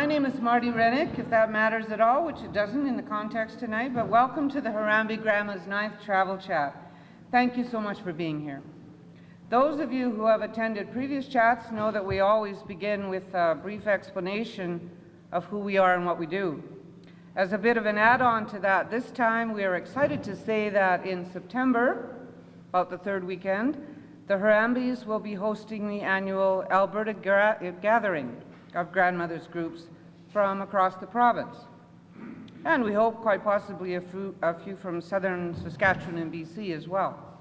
My name is Marty Rennick, if that matters at all, which it doesn't in the context tonight, but welcome to the Harambee Grandma's 9th Travel Chat. Thank you so much for being here. Those of you who have attended previous chats know that we always begin with a brief explanation of who we are and what we do. As a bit of an add-on to that, this time we are excited to say that in September, about the third weekend, the Harambees will be hosting the annual Alberta Gathering of grandmothers groups from across the province. And we hope quite possibly a few from southern Saskatchewan and BC as well.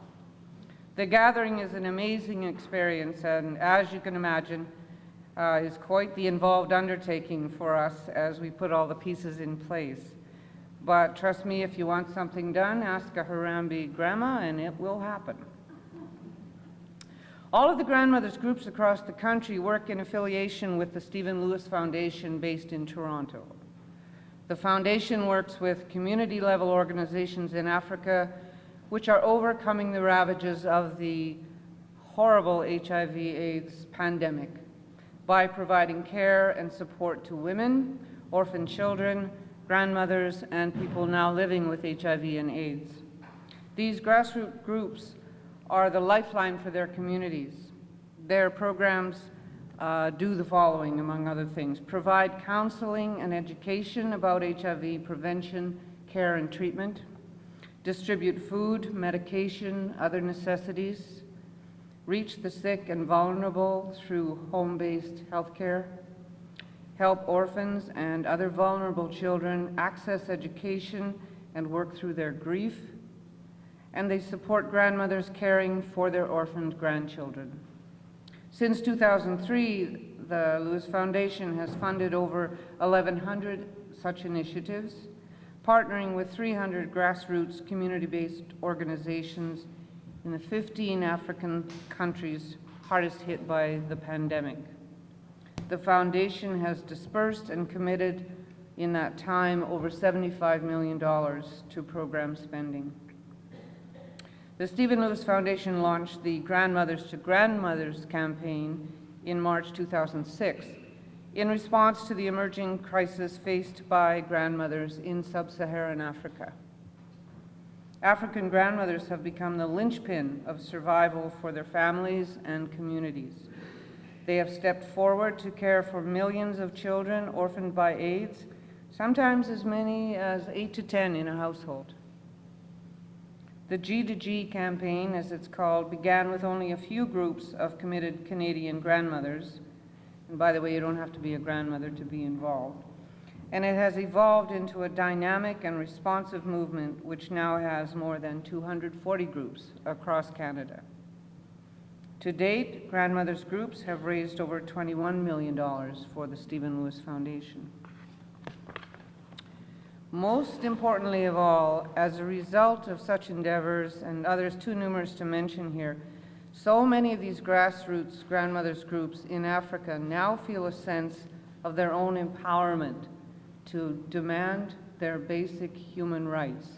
The gathering is an amazing experience, and as you can imagine, is quite the involved undertaking for us as we put all the pieces in place. But trust me, if you want something done, ask a Harambee grandma and it will happen. All of the grandmothers groups across the country work in affiliation with the Stephen Lewis Foundation based in Toronto. The foundation works with community-level organizations in Africa which are overcoming the ravages of the horrible HIV/AIDS pandemic by providing care and support to women, orphan children, grandmothers, and people now living with HIV and AIDS. These grassroots groups are the lifeline for their communities. Their programs do the following, among other things: provide counseling and education about HIV prevention, care, and treatment, distribute food, medication, other necessities, reach the sick and vulnerable through home-based health care, help orphans and other vulnerable children access education and work through their grief, and they support grandmothers caring for their orphaned grandchildren. Since 2003, the Lewis Foundation has funded over 1,100 such initiatives, partnering with 300 grassroots community-based organizations in the 15 African countries hardest hit by the pandemic. The foundation has dispersed and committed in that time over $75 million to program spending. The Stephen Lewis Foundation launched the Grandmothers to Grandmothers campaign in March 2006 in response to the emerging crisis faced by grandmothers in sub-Saharan Africa. African grandmothers have become the linchpin of survival for their families and communities. They have stepped forward to care for millions of children orphaned by AIDS, sometimes as many as 8 to 10 in a household. The G2G campaign, as it's called, began with only a few groups of committed Canadian grandmothers. And by the way, you don't have to be a grandmother to be involved. And it has evolved into a dynamic and responsive movement which now has more than 240 groups across Canada. To date, grandmothers groups have raised over $21 million for the Stephen Lewis Foundation. Most importantly of all, as a result of such endeavors and others too numerous to mention here, so many of these grassroots grandmothers groups in Africa now feel a sense of their own empowerment to demand their basic human rights.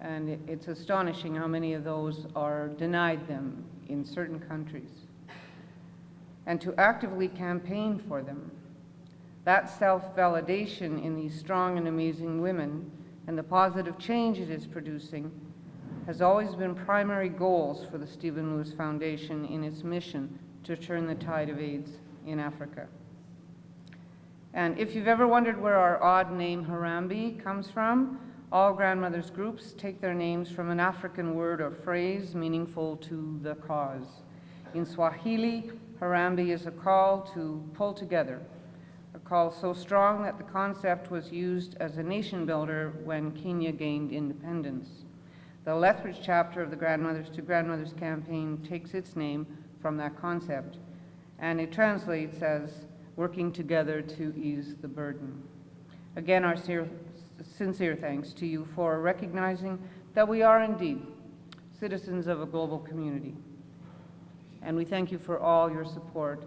And it's astonishing how many of those are denied them in certain countries. And to actively campaign for them. That self-validation in these strong and amazing women and the positive change it is producing has always been primary goals for the Stephen Lewis Foundation in its mission to turn the tide of AIDS in Africa. And if you've ever wondered where our odd name Harambee comes from, all grandmothers groups take their names from an African word or phrase meaningful to the cause. In Swahili, Harambee is a call to pull together, a call so strong that the concept was used as a nation builder when Kenya gained independence. The Lethbridge chapter of the Grandmothers to Grandmothers campaign takes its name from that concept, and it translates as working together to ease the burden. Again, our sincere thanks to you for recognizing that we are indeed citizens of a global community. And we thank you for all your support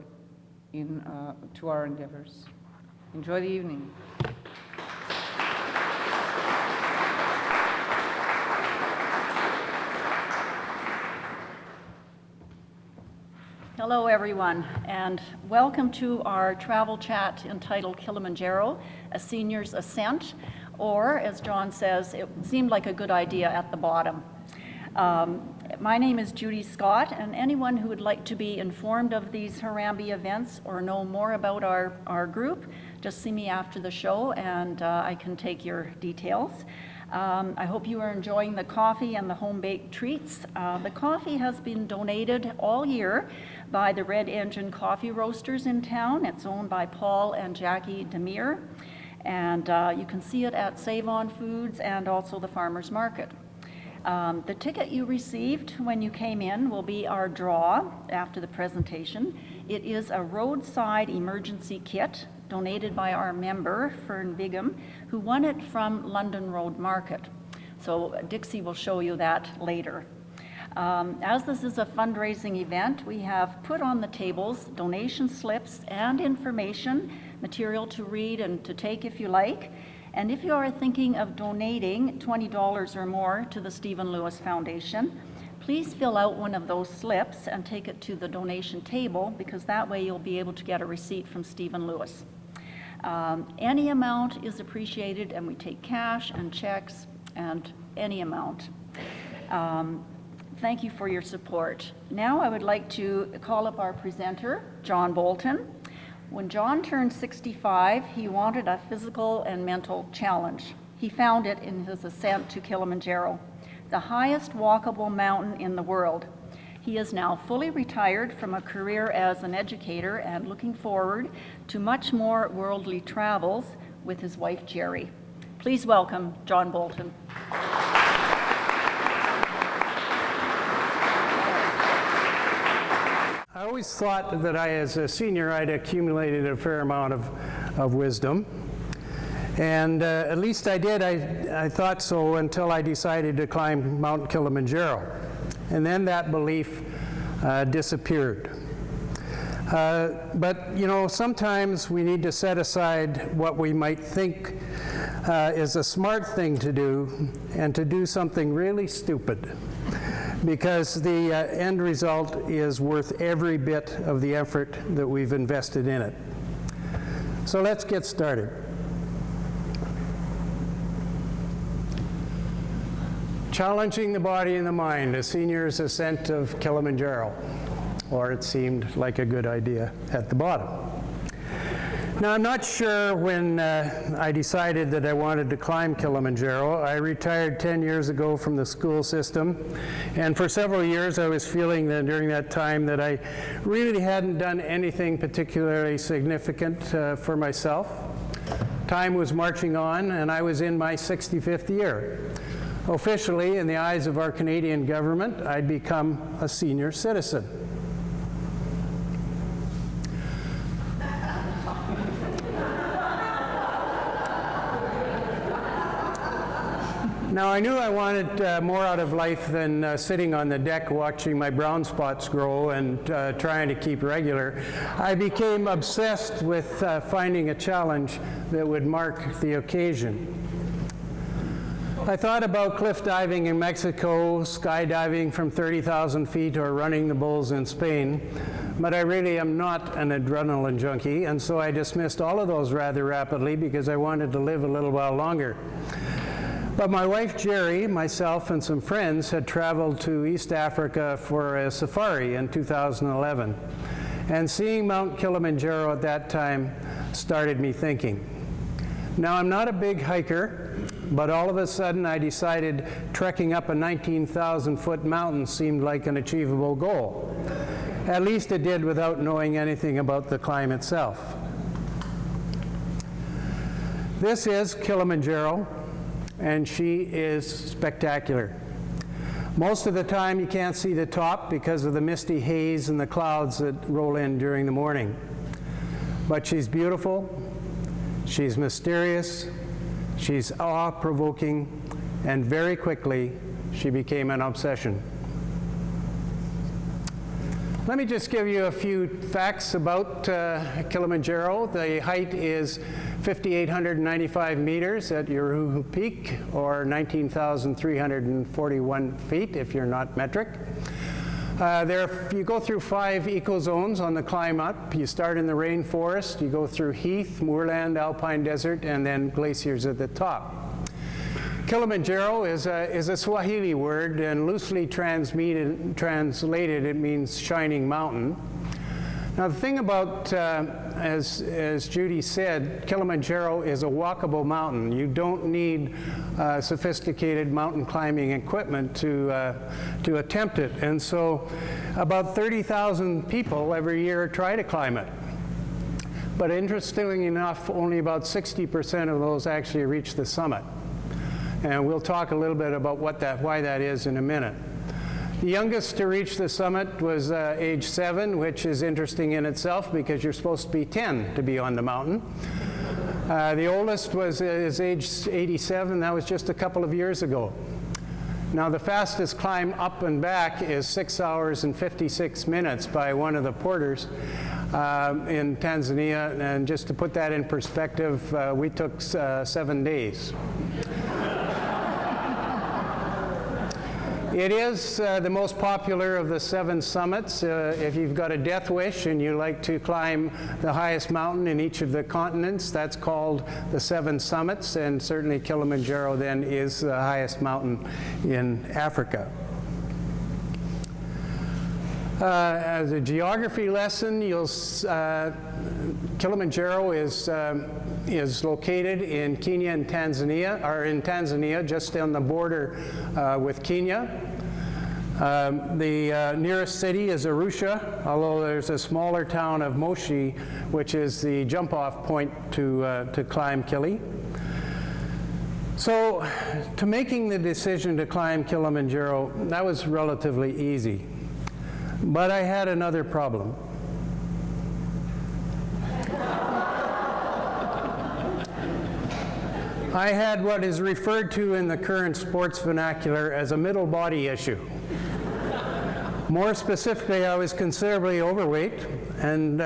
to our endeavors. Enjoy the evening. Hello everyone, and welcome to our travel chat entitled Kilimanjaro, A Senior's Ascent, or as John says, it seemed like a good idea at the bottom. My name is Judy Scott, and anyone who would like to be informed of these Harambee events or know more about our group, just see me after the show and I can take your details. I hope you are enjoying the coffee and the home-baked treats. The coffee has been donated all year by the Red Engine Coffee Roasters in town. It's owned by Paul and Jackie Demir, and you can see it at Save On Foods and also the Farmers Market. The ticket you received when you came in will be our draw after the presentation. It is a roadside emergency kit donated by our member, Fern Bigham, who won it from London Road Market. So Dixie will show you that later. As this is a fundraising event, we have put on the tables donation slips and information, material to read and to take if you like. And if you are thinking of donating $20 or more to the Stephen Lewis Foundation, please fill out one of those slips and take it to the donation table, because that way you'll be able to get a receipt from Stephen Lewis. Any amount is appreciated, and we take cash and checks and any amount. Thank you for your support. Now I would like to call up our presenter, John Bolton. When John turned 65, he wanted a physical and mental challenge. He found it in his ascent to Kilimanjaro, the highest walkable mountain in the world. He is now fully retired from a career as an educator and looking forward to much more worldly travels with his wife, Jerry. Please welcome John Bolton. I always thought that as a senior, I'd accumulated a fair amount of wisdom. And at least I did. I thought so until I decided to climb Mount Kilimanjaro. And then that belief disappeared. But, you know, sometimes we need to set aside what we might think is a smart thing to do and to do something really stupid, because the end result is worth every bit of the effort that we've invested in it. So let's get started. Challenging the body and the mind, a senior's ascent of Kilimanjaro, or it seemed like a good idea at the bottom. Now, I'm not sure when I decided that I wanted to climb Kilimanjaro. I retired 10 years ago from the school system, and for several years I was feeling that during that time that I really hadn't done anything particularly significant for myself. Time was marching on, and I was in my 65th year. Officially, in the eyes of our Canadian government, I'd become a senior citizen. Now, I knew I wanted more out of life than sitting on the deck watching my brown spots grow and trying to keep regular. I became obsessed with finding a challenge that would mark the occasion. I thought about cliff diving in Mexico, skydiving from 30,000 feet, or running the bulls in Spain, but I really am not an adrenaline junkie, and so I dismissed all of those rather rapidly because I wanted to live a little while longer. But my wife Jerry, myself, and some friends had traveled to East Africa for a safari in 2011, and seeing Mount Kilimanjaro at that time started me thinking. Now, I'm not a big hiker, but all of a sudden I decided trekking up a 19,000-foot mountain seemed like an achievable goal. At least it did without knowing anything about the climb itself. This is Kilimanjaro, and she is spectacular. Most of the time you can't see the top because of the misty haze and the clouds that roll in during the morning. But she's beautiful, she's mysterious, she's awe-provoking, and very quickly she became an obsession. Let me just give you a few facts about Kilimanjaro. The height is 5,895 meters at Uruhu Peak, or 19,341 feet if you're not metric. You go through 5 ecozones on the climb up. You start in the rainforest, you go through heath, moorland, alpine desert, and then glaciers at the top. Kilimanjaro is a Swahili word, and loosely translated it means shining mountain. Now the thing about, as Judy said, Kilimanjaro is a walkable mountain. You don't need sophisticated mountain climbing equipment to attempt it. And so about 30,000 people every year try to climb it. But interestingly enough, only about 60% of those actually reach the summit. And we'll talk a little bit about why that is in a minute. The youngest to reach the summit was age 7, which is interesting in itself because you're supposed to be 10 to be on the mountain. The oldest is age 87. That was just a couple of years ago. Now the fastest climb up and back is 6 hours and 56 minutes by one of the porters in Tanzania. And just to put that in perspective, we took 7 days. It is the most popular of the 7 summits. If you've got a death wish and you like to climb the highest mountain in each of the continents, that's called the 7 summits, and certainly Kilimanjaro then is the highest mountain in Africa. As a geography lesson, Kilimanjaro is located in Kenya and Tanzania, or in Tanzania, just on the border with Kenya. The nearest city is Arusha, although there's a smaller town of Moshi, which is the jump-off point to climb Kili. So, to making the decision to climb Kilimanjaro, that was relatively easy. But I had another problem. I had what is referred to in the current sports vernacular as a middle body issue. More specifically, I was considerably overweight, and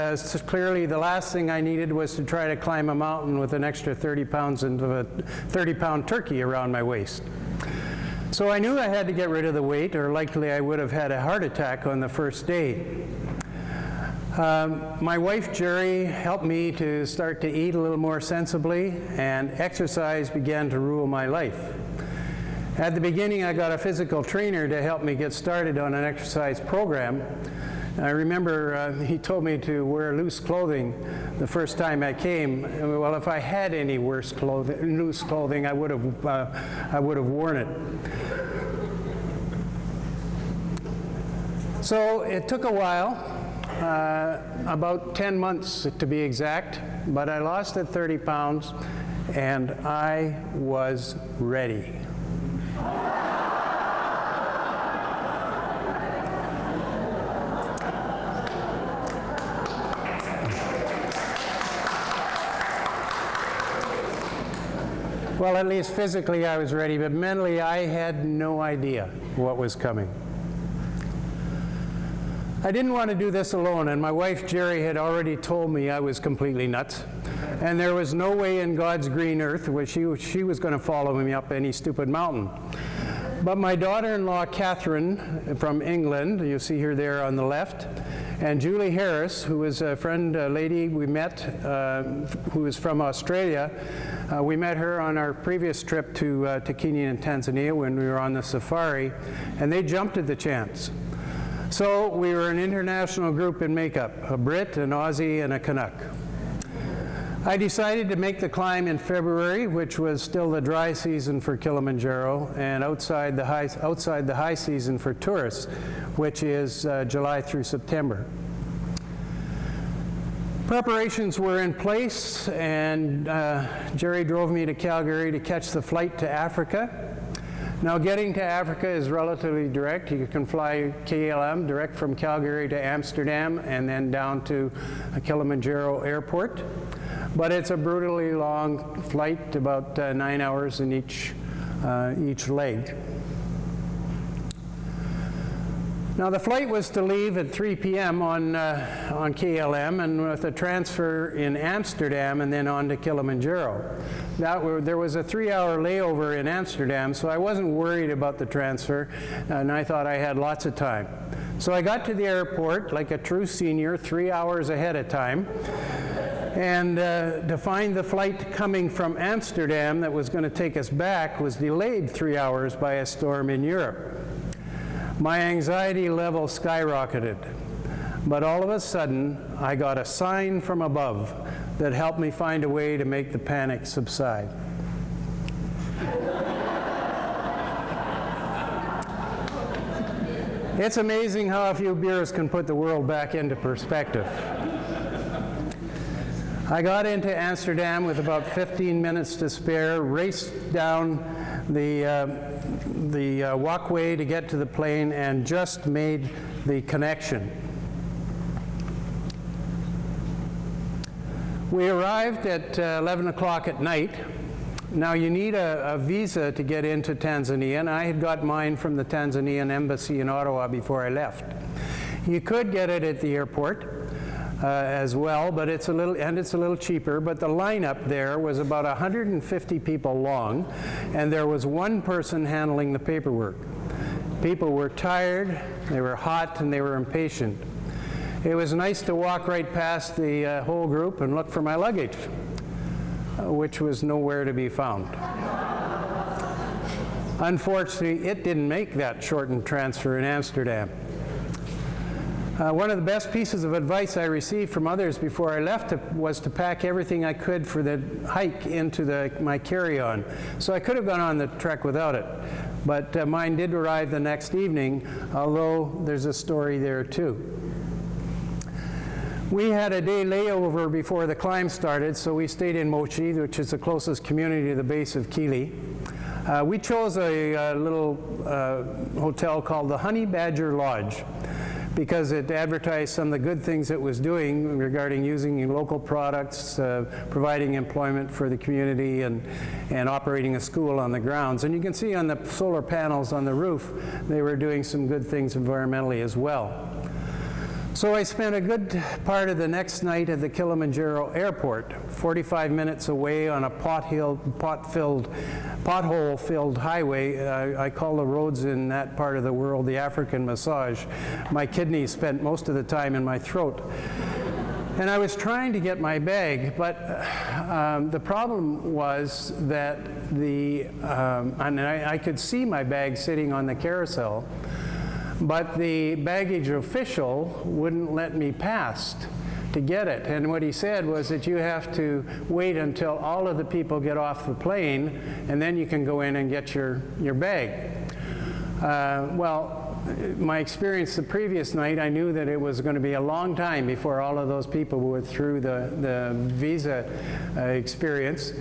clearly the last thing I needed was to try to climb a mountain with an extra 30 pounds of a 30-pound turkey around my waist. So I knew I had to get rid of the weight, or likely I would have had a heart attack on the first day. My wife, Jerry, helped me to start to eat a little more sensibly, and exercise began to rule my life. At the beginning, I got a physical trainer to help me get started on an exercise program. I remember he told me to wear loose clothing the first time I came. Well, if I had any loose clothing, I would have worn it. So it took a while, about 10 months to be exact, but I lost that 30 pounds, and I was ready. Well, at least physically I was ready, but mentally I had no idea what was coming. I didn't want to do this alone, and my wife Jerry had already told me I was completely nuts, and there was no way in God's green earth where she was going to follow me up any stupid mountain. But my daughter-in-law Catherine from England, you see her there on the left, and Julie Harris, who was a friend, a lady we met, who was from Australia. We met her on our previous trip to Kenya and Tanzania when we were on the safari, and they jumped at the chance. So we were an international group in makeup, a Brit, an Aussie, and a Canuck. I decided to make the climb in February, which was still the dry season for Kilimanjaro, and outside the high season for tourists, which is July through September. Preparations were in place, and Jerry drove me to Calgary to catch the flight to Africa. Now, getting to Africa is relatively direct. You can fly KLM direct from Calgary to Amsterdam and then down to Kilimanjaro Airport. But it's a brutally long flight, about 9 hours in each leg. Now the flight was to leave at 3 p.m. on KLM, and with a transfer in Amsterdam and then on to Kilimanjaro. There was a 3-hour layover in Amsterdam, so I wasn't worried about the transfer, and I thought I had lots of time. So I got to the airport like a true senior 3 hours ahead of time, and to find the flight coming from Amsterdam that was going to take us back was delayed 3 hours by a storm in Europe. My anxiety level skyrocketed, but all of a sudden I got a sign from above that helped me find a way to make the panic subside. It's amazing how a few beers can put the world back into perspective. I got into Amsterdam with about 15 minutes to spare, raced down the walkway to get to the plane, and just made the connection. We arrived at 11 o'clock at night. Now you need a visa to get into Tanzania, and I had got mine from the Tanzanian embassy in Ottawa before I left. You could get it at the airport as well, but it's a little cheaper, but the lineup there was about 150 people long, and there was one person handling the paperwork. People were tired, they were hot, and they were impatient. It was nice to walk right past the whole group and look for my luggage, which was nowhere to be found. Unfortunately, it didn't make that shortened transfer in Amsterdam. One of the best pieces of advice I received from others before I left was to pack everything I could for the hike into my carry-on. So I could have gone on the trek without it, but mine did arrive the next evening, although there's a story there too. We had a day layover before the climb started, so we stayed in Mochi, which is the closest community to the base of Kili. We chose a little hotel called the Honey Badger Lodge because it advertised some of the good things it was doing regarding using local products, providing employment for the community, and operating a school on the grounds. And you can see on the solar panels on the roof, they were doing some good things environmentally as well. So I spent a good part of the next night at the Kilimanjaro airport, 45 minutes away on a pothole-filled highway. I call the roads in that part of the world the African massage. My kidneys spent most of the time in my throat. And I was trying to get my bag, but the problem was that I could see my bag sitting on the carousel, but the baggage official wouldn't let me pass to get it. And what he said was that you have to wait until all of the people get off the plane, and then you can go in and get your bag. Well, my experience the previous night, I knew that it was going to be a long time before all of those people were through the visa experience.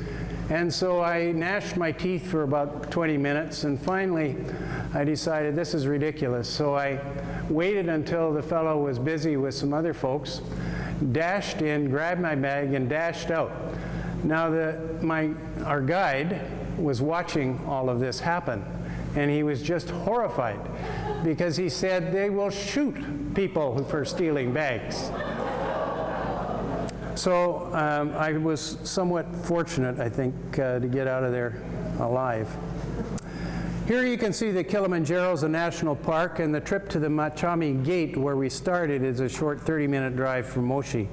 And so I gnashed my teeth for about 20 minutes, and finally I decided this is ridiculous. So I waited until the fellow was busy with some other folks, dashed in, grabbed my bag, and dashed out. Now our guide was watching all of this happen, and he was just horrified because he said they will shoot people for stealing bags. So I was somewhat fortunate, I think, to get out of there alive. Here you can see the Kilimanjaro is a national park, and the trip to the Machami Gate, where we started, is a short 30-minute drive from Moshi.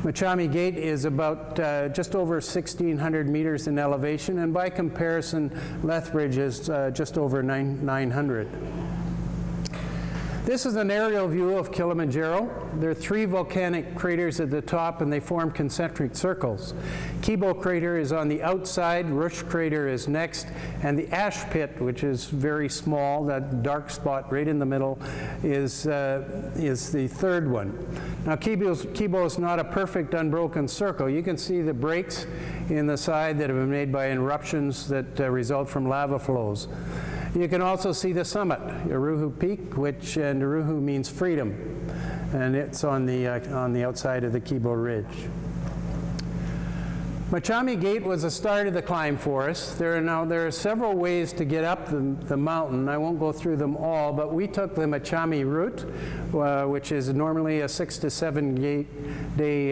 Machami Gate is about just over 1,600 meters in elevation, and by comparison, Lethbridge is just over 900. This is an aerial view of Kilimanjaro. There are 3 volcanic craters at the top, and they form concentric circles. Kibo crater is on the outside, Rush crater is next, and the ash pit, which is very small, that dark spot right in the middle, is the third one. Now Kibo is not a perfect unbroken circle. You can see the breaks in the side that have been made by eruptions that result from lava flows. You can also see the summit, Uruhu Peak, which Uruhu means freedom, and it's on the outside of the Kibo Ridge. Machami Gate was the start of the climb for us. There are several ways to get up the mountain. I won't go through them all, but we took the Machami route, which is normally a 6 to 7 day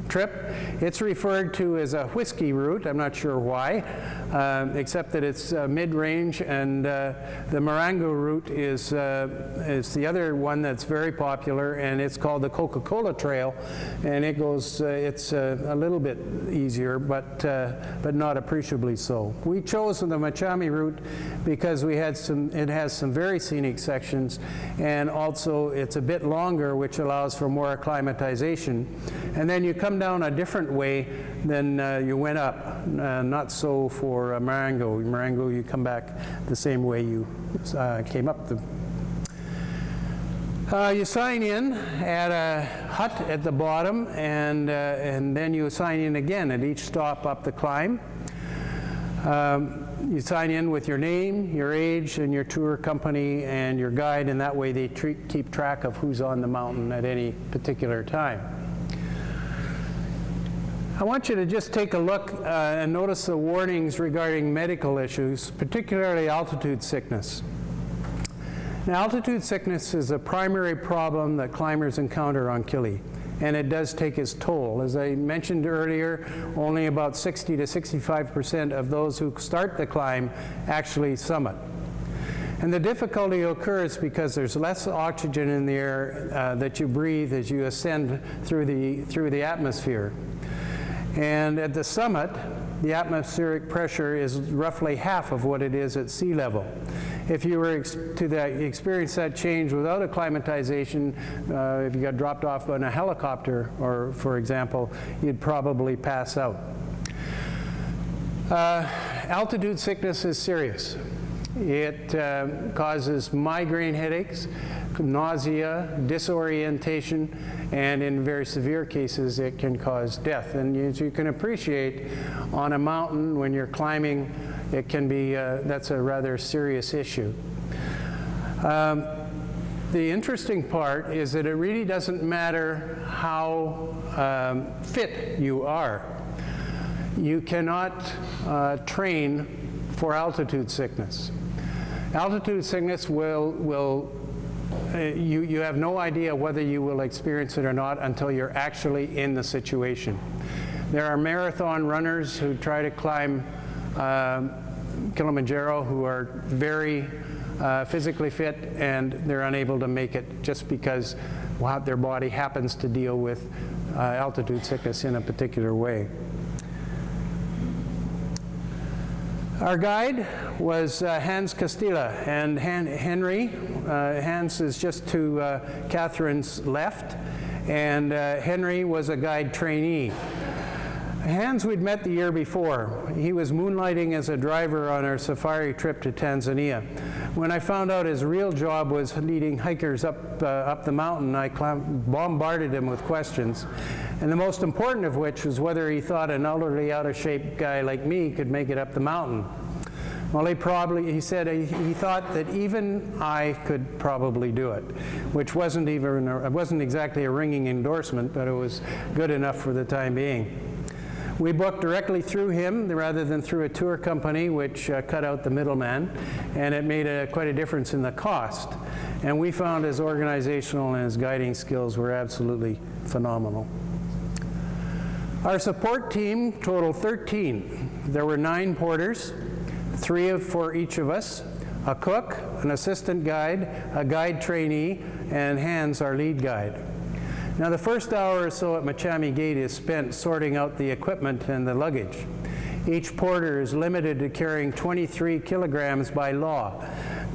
trip. It's referred to as a whiskey route. I'm not sure why, except that it's mid-range, and the Marengo route is the other one that's very popular, and it's called the Coca-Cola Trail, and it goes. It's a little bit easier, but not appreciably so. We chose the Machami route because it has some very scenic sections, and also it's a bit longer, which allows for more acclimatization. And then you come down a different way than you went up. Not so for Marengo. Marengo, you come back the same way you came up. You sign in at a hut at the bottom, and then you sign in again at each stop up the climb. You sign in with your name, your age, and your tour company and your guide, and that way they keep track of who's on the mountain at any particular time. I want you to just take a look and notice the warnings regarding medical issues, particularly altitude sickness. Now, altitude sickness is a primary problem that climbers encounter on Kili, and it does take its toll. As I mentioned earlier, only about 60 to 65% of those who start the climb actually summit. And the difficulty occurs because there's less oxygen in the air that you breathe as you ascend through the atmosphere. And at the summit, the atmospheric pressure is roughly half of what it is at sea level. If you were to experience that change without acclimatization, if you got dropped off on a helicopter, or for example, you'd probably pass out. Altitude sickness is serious. It causes migraine headaches, nausea, disorientation, and in very severe cases it can cause death. And as you can appreciate, on a mountain when you're climbing, it can be, that's a rather serious issue. The interesting part is that it really doesn't matter how fit you are. You cannot train for altitude sickness. Altitude sickness you have no idea whether you will experience it or not until you're actually in the situation. There are marathon runners who try to climb Kilimanjaro who are very physically fit, and they're unable to make it just because their body happens to deal with altitude sickness in a particular way. Our guide was Hans Castilla, and Henry. Hans is just to Catherine's left, and Henry was a guide trainee. Hans we'd met the year before. He was moonlighting as a driver on our safari trip to Tanzania. When I found out his real job was leading hikers up the mountain, I bombarded him with questions, and the most important of which was whether he thought an elderly, out-of-shape guy like me could make it up the mountain. Well, he said he thought that even I could probably do it, which wasn't exactly a ringing endorsement, but it was good enough for the time being. We booked directly through him rather than through a tour company, which cut out the middleman, and it made quite a difference in the cost. And we found his organizational and his guiding skills were absolutely phenomenal. Our support team totaled 13. There were 9 porters, 3 for each of us, a cook, an assistant guide, a guide trainee, and Hans, our lead guide. Now, the first hour or so at Machami Gate is spent sorting out the equipment and the luggage. Each porter is limited to carrying 23 kilograms by law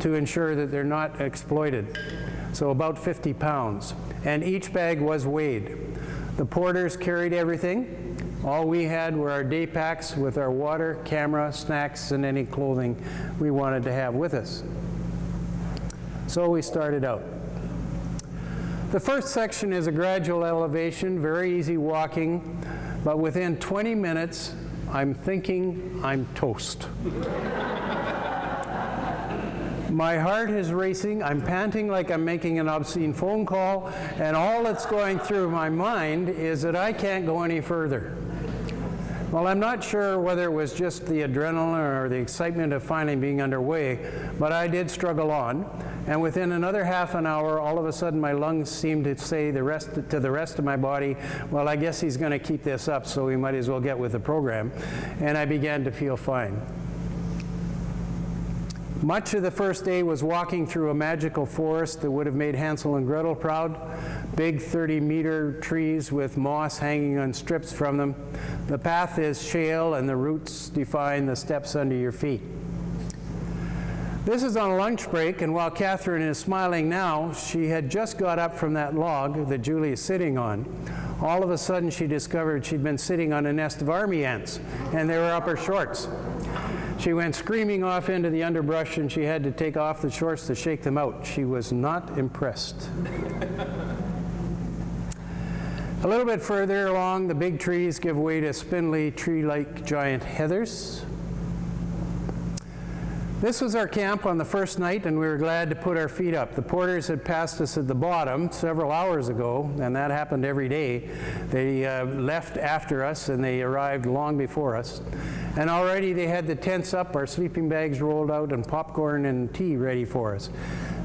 to ensure that they're not exploited, so about 50 pounds. And each bag was weighed. The porters carried everything. All we had were our day packs with our water, camera, snacks, and any clothing we wanted to have with us. So we started out. The first section is a gradual elevation, very easy walking, but within 20 minutes, I'm thinking I'm toast. My heart is racing, I'm panting like I'm making an obscene phone call, and all that's going through my mind is that I can't go any further. Well, I'm not sure whether it was just the adrenaline or the excitement of finally being underway, but I did struggle on. And within another half an hour, all of a sudden my lungs seemed to say to the rest of my body, well, I guess he's going to keep this up, so we might as well get with the program. And I began to feel fine. Much of the first day was walking through a magical forest that would have made Hansel and Gretel proud. Big 30-meter trees with moss hanging on strips from them. The path is shale and the roots define the steps under your feet. This is on a lunch break, and while Catherine is smiling now, she had just got up from that log that Julie is sitting on. All of a sudden she discovered she'd been sitting on a nest of army ants, and they were up her shorts. She went screaming off into the underbrush, and she had to take off the shorts to shake them out. She was not impressed. A little bit further along, the big trees give way to spindly, tree-like giant heathers. This was our camp on the first night, and we were glad to put our feet up. The porters had passed us at the bottom several hours ago, and that happened every day. They left after us, and they arrived long before us. And already they had the tents up, our sleeping bags rolled out, and popcorn and tea ready for us.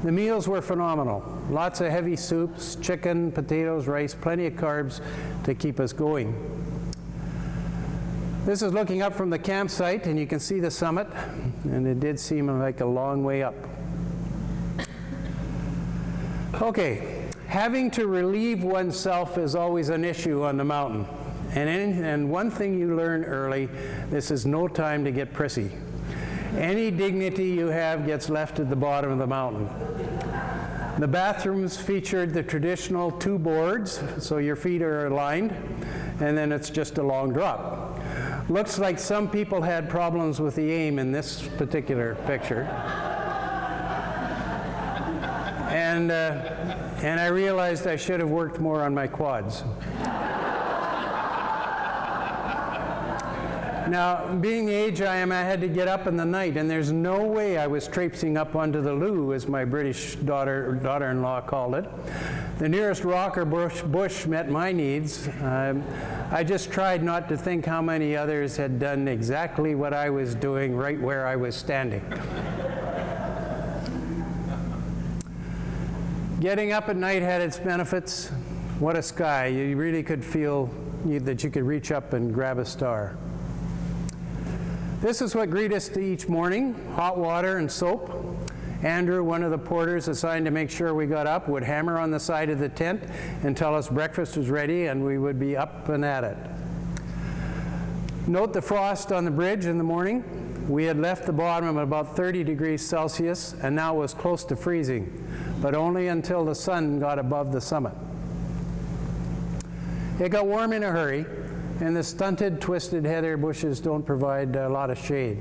The meals were phenomenal. Lots of heavy soups, chicken, potatoes, rice, plenty of carbs to keep us going. This is looking up from the campsite, and you can see the summit, and it did seem like a long way up. Okay, having to relieve oneself is always an issue on the mountain. And one thing you learn early, this is no time to get prissy. Any dignity you have gets left at the bottom of the mountain. The bathrooms featured the traditional 2 boards, so your feet are aligned, and then it's just a long drop. Looks like some people had problems with the aim in this particular picture. And I realized I should have worked more on my quads. Now, being the age I am, I had to get up in the night, and there's no way I was traipsing up onto the loo, as my British daughter-in-law called it. The nearest rock or bush met my needs. I just tried not to think how many others had done exactly what I was doing right where I was standing. Getting up at night had its benefits. What a sky. You really could feel that you could reach up and grab a star. This is what greeted us each morning: hot water and soap. Andrew, one of the porters assigned to make sure we got up, would hammer on the side of the tent and tell us breakfast was ready, and we would be up and at it. Note the frost on the bridge in the morning. We had left the bottom at about 30 degrees Celsius, and now it was close to freezing, but only until the sun got above the summit. It got warm in a hurry, and the stunted, twisted heather bushes don't provide a lot of shade.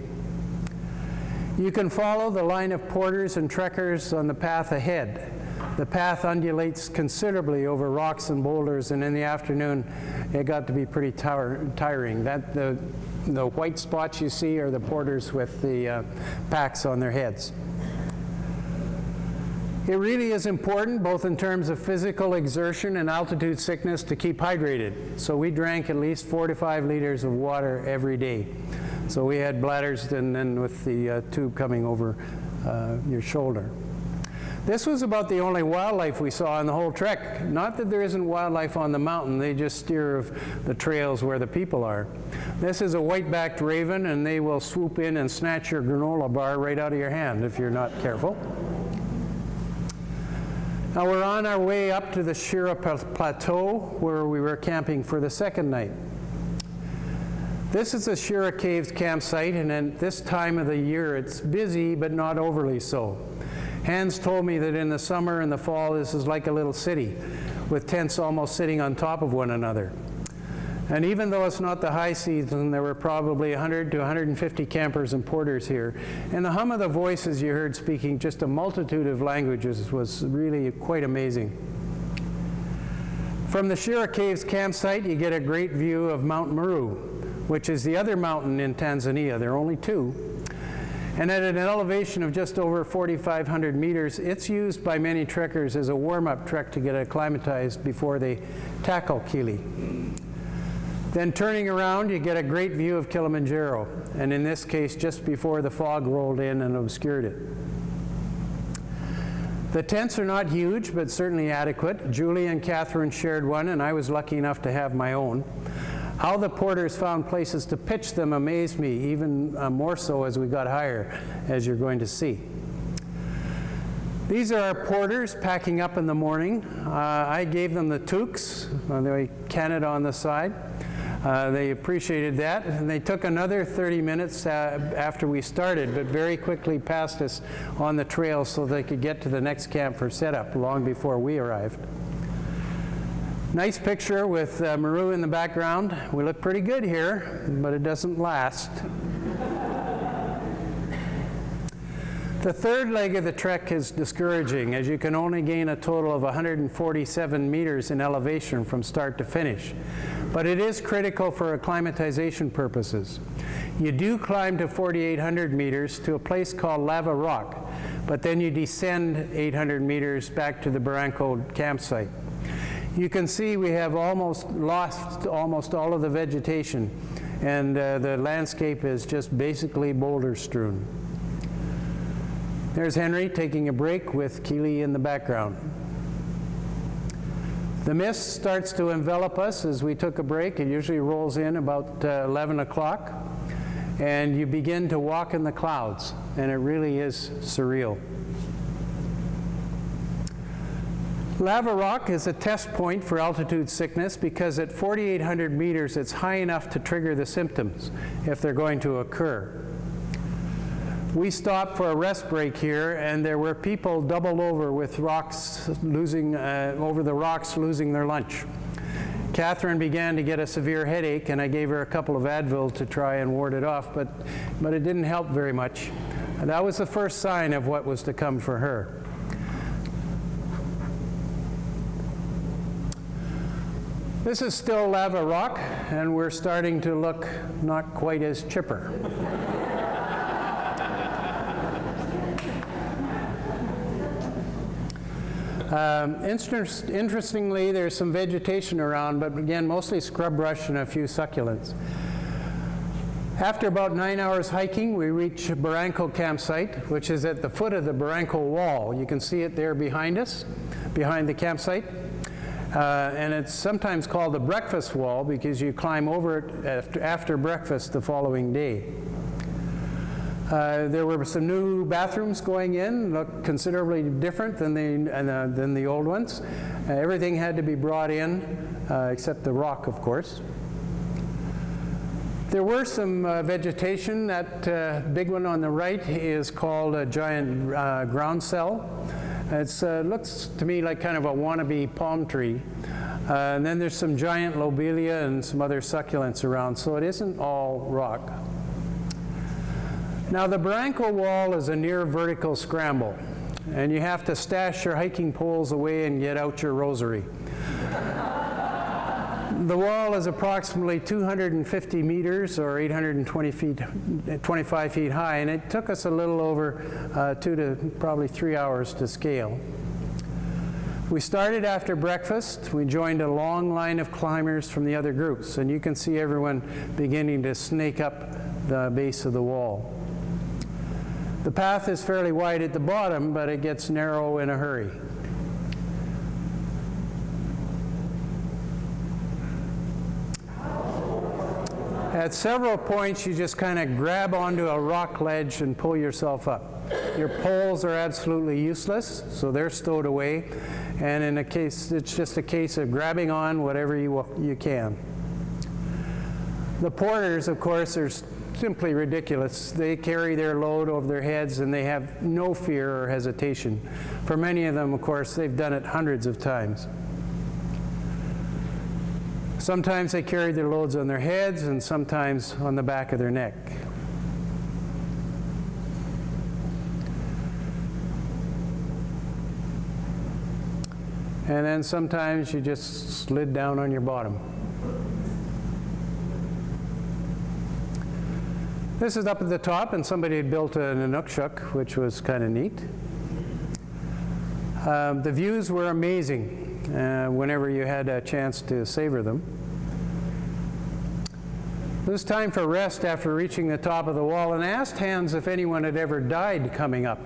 You can follow the line of porters and trekkers on the path ahead. The path undulates considerably over rocks and boulders, and in the afternoon it got to be pretty tiring. The white spots you see are the porters with the packs on their heads. It really is important, both in terms of physical exertion and altitude sickness, to keep hydrated. So we drank at least 4 to 5 liters of water every day. So we had bladders, and then with the tube coming over your shoulder. This was about the only wildlife we saw on the whole trek. Not that there isn't wildlife on the mountain, they just steer the trails where the people are. This is a white-backed raven, and they will swoop in and snatch your granola bar right out of your hand if you're not careful. Now we're on our way up to the Shira Plateau, where we were camping for the second night. This is the Shira Caves campsite, and at this time of the year it's busy, but not overly so. Hans told me that in the summer and the fall this is like a little city, with tents almost sitting on top of one another. And even though it's not the high season, there were probably 100 to 150 campers and porters here. And the hum of the voices you heard speaking just a multitude of languages was really quite amazing. From the Shira Caves campsite, you get a great view of Mount Meru, which is the other mountain in Tanzania. There are only 2. And at an elevation of just over 4,500 meters, it's used by many trekkers as a warm-up trek to get acclimatized before they tackle Kili. Then turning around, you get a great view of Kilimanjaro, and in this case, just before the fog rolled in and obscured it. The tents are not huge, but certainly adequate. Julie and Catherine shared one, and I was lucky enough to have my own. How the porters found places to pitch them amazed me, even more so as we got higher, as you're going to see. These are our porters packing up in the morning. I gave them the toques, the Canada on the side. They appreciated that, and they took another 30 minutes after we started, but very quickly passed us on the trail so they could get to the next camp for setup long before we arrived. Nice picture with Maru in the background. We look pretty good here, but it doesn't last. The third leg of the trek is discouraging, as you can only gain a total of 147 meters in elevation from start to finish. But it is critical for acclimatization purposes. You do climb to 4,800 meters to a place called Lava Rock, but then you descend 800 meters back to the Barranco campsite. You can see we have lost almost all of the vegetation, and the landscape is just basically boulder strewn. There's Henry taking a break with Keely in the background. The mist starts to envelop us as we took a break. It usually rolls in about 11 o'clock, and you begin to walk in the clouds, and it really is surreal. Lava Rock is a test point for altitude sickness because at 4,800 meters it's high enough to trigger the symptoms if they're going to occur. We stopped for a rest break here, and there were people doubled over with rocks over the rocks losing their lunch. Catherine began to get a severe headache, and I gave her a couple of Advil to try and ward it off, but it didn't help very much. And that was the first sign of what was to come for her. This is still Lava Rock, and we're starting to look not quite as chipper. Interestingly, there's some vegetation around, but again, mostly scrub brush and a few succulents. After about 9 hours hiking, we reach Barranco campsite, which is at the foot of the Barranco wall. You can see it there behind us, behind the campsite. And it's sometimes called the breakfast wall because you climb over it after breakfast the following day. There were some new bathrooms going in, looked considerably different than the old ones. Everything had to be brought in, except the rock, of course. There were some vegetation. That big one on the right is called a giant ground cell. It looks to me like kind of a wannabe palm tree. And then there's some giant lobelia and some other succulents around, so it isn't all rock. Now, the Barranco wall is a near vertical scramble, and you have to stash your hiking poles away and get out your rosary. The wall is approximately 250 meters or 25 feet high, and it took us a little over 2 to probably 3 hours to scale. We started after breakfast. We joined a long line of climbers from the other groups, and you can see everyone beginning to snake up the base of the wall. The path is fairly wide at the bottom, but it gets narrow in a hurry. At several points, you just kind of grab onto a rock ledge and pull yourself up. Your poles are absolutely useless, so they're stowed away. And in a case, it's just a case of grabbing on whatever you can. The porters, of course, are simply ridiculous. They carry their load over their heads, and they have no fear or hesitation. For many of them, of course, they've done it hundreds of times. Sometimes they carry their loads on their heads, and sometimes on the back of their neck. And then sometimes you just slid down on your bottom. This is up at the top, and somebody had built an inukshuk, which was kind of neat. The views were amazing whenever you had a chance to savor them. It was time for rest after reaching the top of the wall, and I asked Hans if anyone had ever died coming up.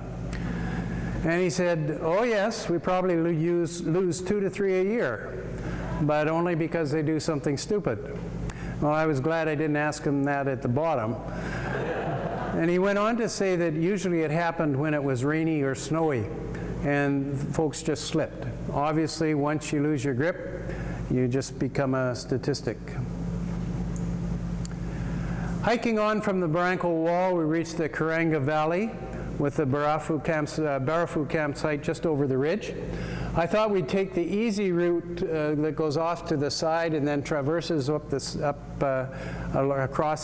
And he said, oh yes, we probably lose 2 to 3 a year, but only because they do something stupid. Well, I was glad I didn't ask him that at the bottom. And he went on to say that usually it happened when it was rainy or snowy, and folks just slipped. Obviously, once you lose your grip, you just become a statistic. Hiking on from the Barranco Wall, we reached the Karanga Valley with the Barafu campsite just over the ridge. I thought we'd take the easy route that goes off to the side and then traverses across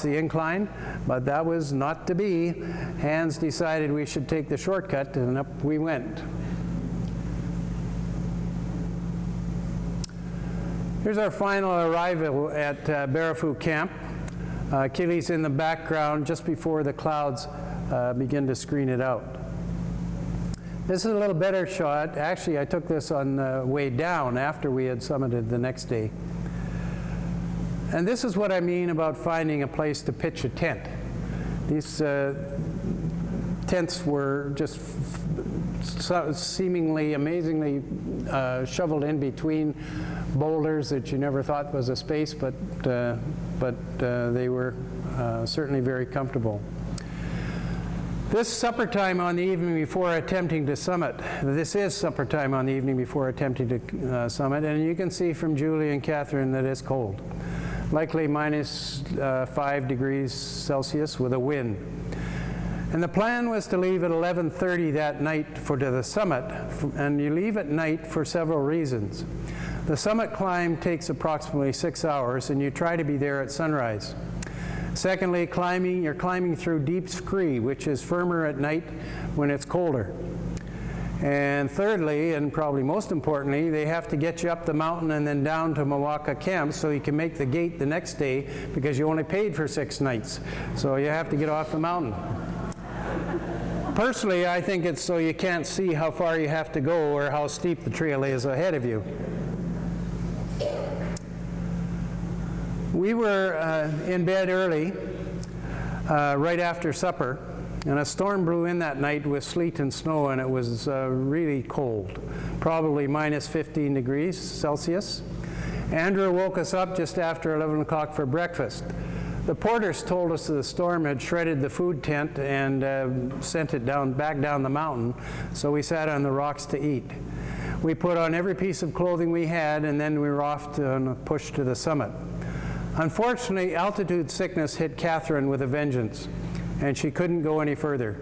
the incline, but that was not to be. Hans decided we should take the shortcut, and up we went. Here's our final arrival at Barafu Camp. Kili's in the background just before the clouds begin to screen it out. This is a little better shot. Actually, I took this on the way down after we had summited the next day. And this is what I mean about finding a place to pitch a tent. These tents were just seemingly, amazingly shoveled in between boulders that you never thought was a space, but they were certainly very comfortable. This supper time on the evening before attempting to summit. This is supper time on the evening before attempting to summit, and you can see from Julie and Catherine that it's cold. Likely minus 5 degrees Celsius with a wind. And the plan was to leave at 11:30 that night to the summit, and you leave at night for several reasons. The summit climb takes approximately 6 hours, and you try to be there at sunrise. Secondly, you're climbing through deep scree, which is firmer at night when it's colder. And thirdly, and probably most importantly, they have to get you up the mountain and then down to Mawaka Camp so you can make the gate the next day, because you only paid for 6 nights. So you have to get off the mountain. Personally, I think it's so you can't see how far you have to go or how steep the trail is ahead of you. We were in bed early, right after supper, and a storm blew in that night with sleet and snow, and it was really cold, probably minus 15 degrees Celsius. Andrew woke us up just after 11 o'clock for breakfast. The porters told us that the storm had shredded the food tent and sent it back down the mountain, so we sat on the rocks to eat. We put on every piece of clothing we had, and then we were off on a push to the summit. Unfortunately, altitude sickness hit Catherine with a vengeance, and she couldn't go any further.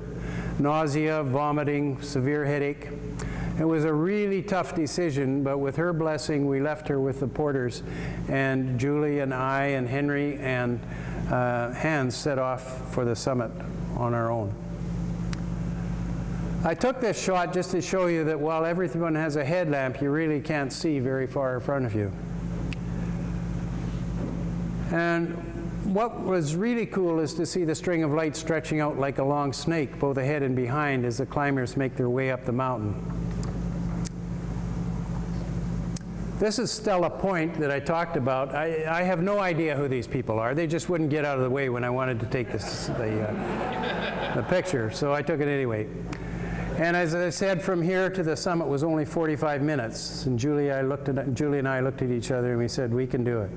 Nausea, vomiting, severe headache. It was a really tough decision, but with her blessing, we left her with the porters, and Julie and I and Henry and Hans set off for the summit on our own. I took this shot just to show you that while everyone has a headlamp, you really can't see very far in front of you. And what was really cool is to see the string of lights stretching out like a long snake, both ahead and behind, as the climbers make their way up the mountain. This is Stella Point that I talked about. I have no idea who these people are. They just wouldn't get out of the way when I wanted to take the picture, so I took it anyway. And as I said, from here to the summit was only 45 minutes. And Julie and I looked at each other and we said, we can do it.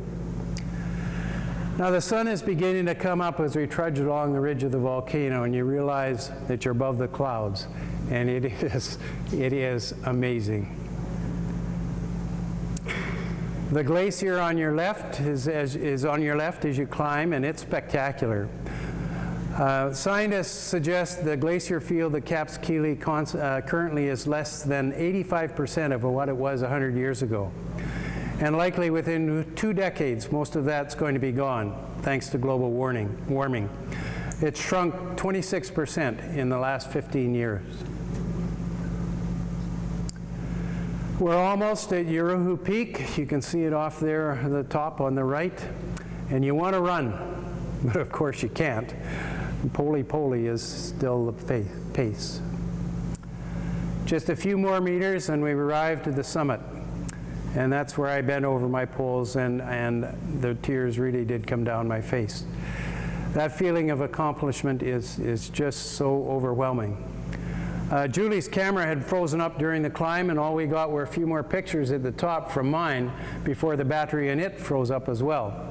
Now the sun is beginning to come up as we trudge along the ridge of the volcano, and you realize that you're above the clouds, and it is amazing. The glacier on your left is on your left as you climb, and it's spectacular. Scientists suggest the glacier field that caps Kili currently is less than 85% of what it was 100 years ago. And likely within 2 decades, most of that's going to be gone, thanks to global warming. It's shrunk 26% in the last 15 years. We're almost at Uruhu Peak. You can see it off there at the top on the right. And you want to run, but of course you can't. Poly is still the pace. Just a few more meters and we've arrived at the summit. And that's where I bent over my poles, and the tears really did come down my face. That feeling of accomplishment is just so overwhelming. Julie's camera had frozen up during the climb, and all we got were a few more pictures at the top from mine before the battery in it froze up as well.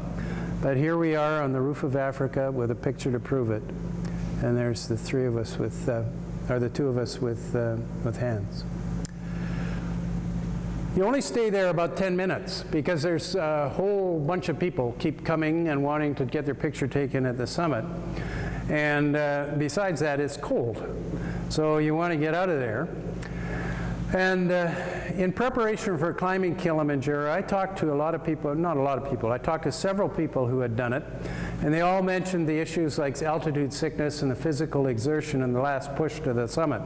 But here we are on the roof of Africa with a picture to prove it. And there's the three of us with, or the two of us with hands. You only stay there about 10 minutes because there's a whole bunch of people keep coming and wanting to get their picture taken at the summit. And besides that, it's cold. So you want to get out of there. And in preparation for climbing Kilimanjaro, I talked to a lot of people, not a lot of people, I talked to several people who had done it, and they all mentioned the issues like altitude sickness and the physical exertion in the last push to the summit.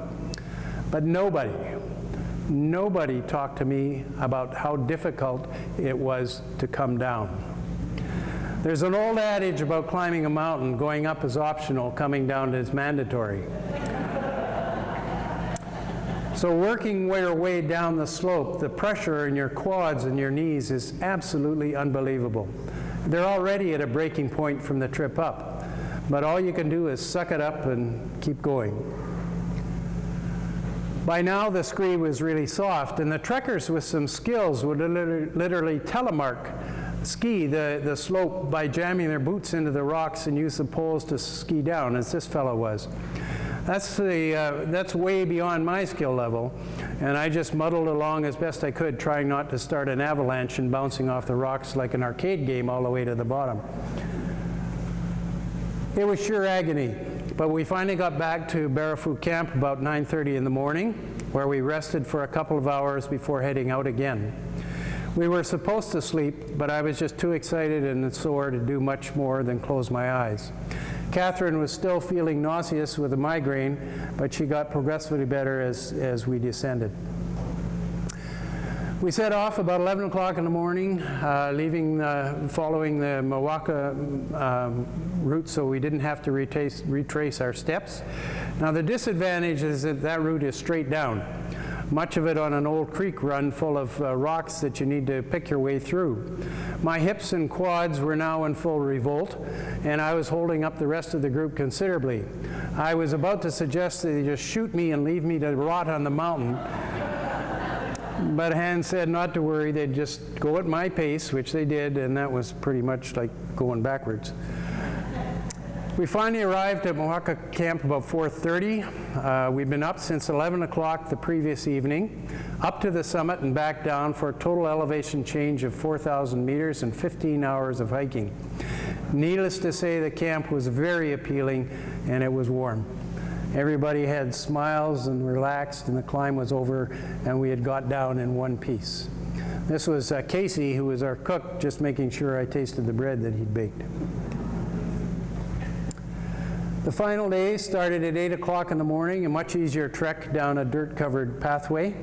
But nobody talked to me about how difficult it was to come down. There's an old adage about climbing a mountain: going up is optional, coming down is mandatory. So working your way down the slope, the pressure in your quads and your knees is absolutely unbelievable. They're already at a breaking point from the trip up, but all you can do is suck it up and keep going. By now the scree was really soft, and the trekkers with some skills would literally telemark ski the slope by jamming their boots into the rocks and use the poles to ski down, as this fellow was. That's way beyond my skill level, and I just muddled along as best I could, trying not to start an avalanche and bouncing off the rocks like an arcade game all the way to the bottom. It was sure agony, but we finally got back to Barafu Camp about 9:30 in the morning, where we rested for a couple of hours before heading out again. We were supposed to sleep, but I was just too excited and sore to do much more than close my eyes. Catherine was still feeling nauseous with a migraine, but she got progressively better as we descended. We set off about 11 o'clock in the morning, following the Mawaka route, so we didn't have to retrace our steps. Now the disadvantage is that route is straight down, much of it on an old creek run full of rocks that you need to pick your way through. My hips and quads were now in full revolt, and I was holding up the rest of the group considerably. I was about to suggest that they just shoot me and leave me to rot on the mountain, but Hans said not to worry, they'd just go at my pace, which they did, and that was pretty much like going backwards. We finally arrived at Mawaka Camp about 4:30. We'd been up since 11 o'clock the previous evening, up to the summit and back down for a total elevation change of 4,000 meters and 15 hours of hiking. Needless to say, the camp was very appealing, and it was warm. Everybody had smiles and relaxed, and the climb was over, and we had got down in one piece. This was Casey, who was our cook, just making sure I tasted the bread that he'd baked. The final day started at 8 o'clock in the morning, a much easier trek down a dirt-covered pathway.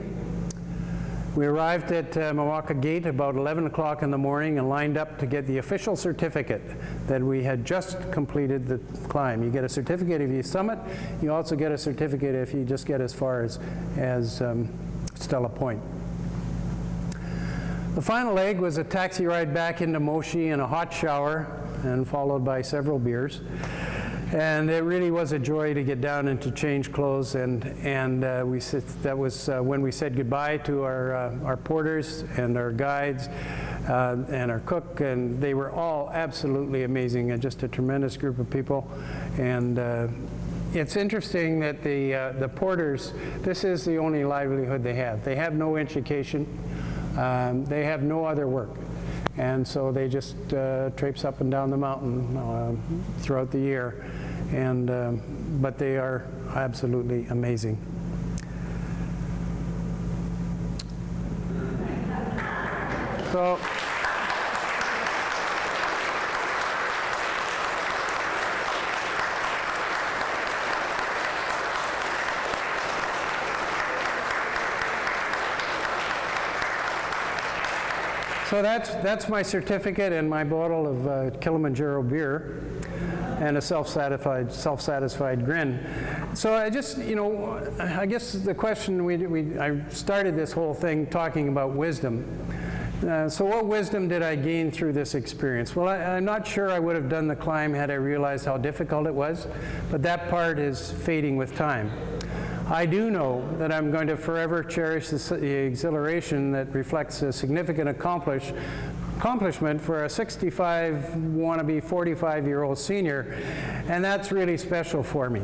We arrived at Mawaka Gate about 11 o'clock in the morning and lined up to get the official certificate that we had just completed the climb. You get a certificate if you summit. You also get a certificate if you just get as far as Stella Point. The final leg was a taxi ride back into Moshi and a hot shower, and followed by several beers. And it really was a joy to get down and to change clothes, and that was when we said goodbye to our porters and our guides and our cook, and they were all absolutely amazing, and just a tremendous group of people. And it's interesting that the porters, this is the only livelihood they have. They have no education. They have no other work. And so they just traipse up and down the mountain throughout the year. But they are absolutely amazing. So, that's my certificate and my bottle of Kilimanjaro beer, and a self-satisfied grin. So I just, I guess the question I started this whole thing talking about wisdom, So what wisdom did I gain through this experience? Well, I'm not sure I would have done the climb had I realized how difficult it was, but that part is fading with time. I do know that I'm going to forever cherish the exhilaration that reflects a significant accomplishment for a 65, wannabe 45-year-old senior, and that's really special for me.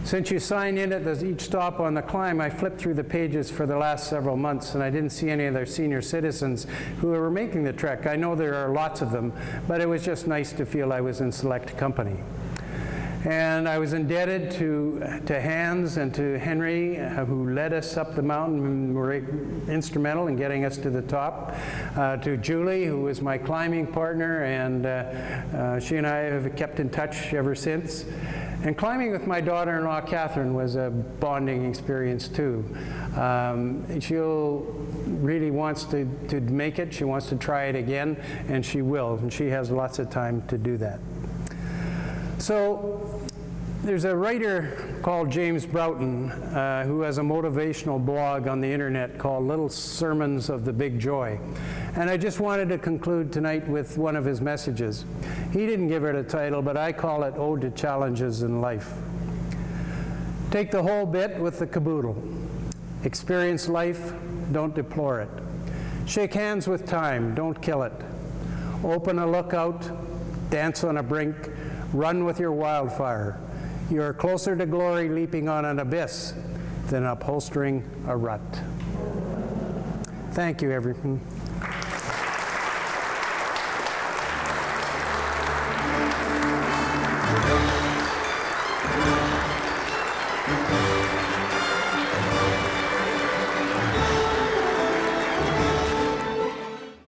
Since you sign in at each stop on the climb, I flipped through the pages for the last several months, and I didn't see any other senior citizens who were making the trek. I know there are lots of them, but it was just nice to feel I was in select company. And I was indebted to Hans and to Henry, who led us up the mountain and were instrumental in getting us to the top. To Julie, who was my climbing partner, and she and I have kept in touch ever since. And climbing with my daughter-in-law, Catherine, was a bonding experience too. She really wants to make it. She wants to try it again, and she will. And she has lots of time to do that. So there's a writer called James Broughton who has a motivational blog on the internet called Little Sermons of the Big Joy. And I just wanted to conclude tonight with one of his messages. He didn't give it a title, but I call it Ode to Challenges in Life. Take the whole bit with the caboodle. Experience life, don't deplore it. Shake hands with time, don't kill it. Open a lookout, dance on a brink, run with your wildfire. You are closer to glory leaping on an abyss than upholstering a rut. Thank you, everyone.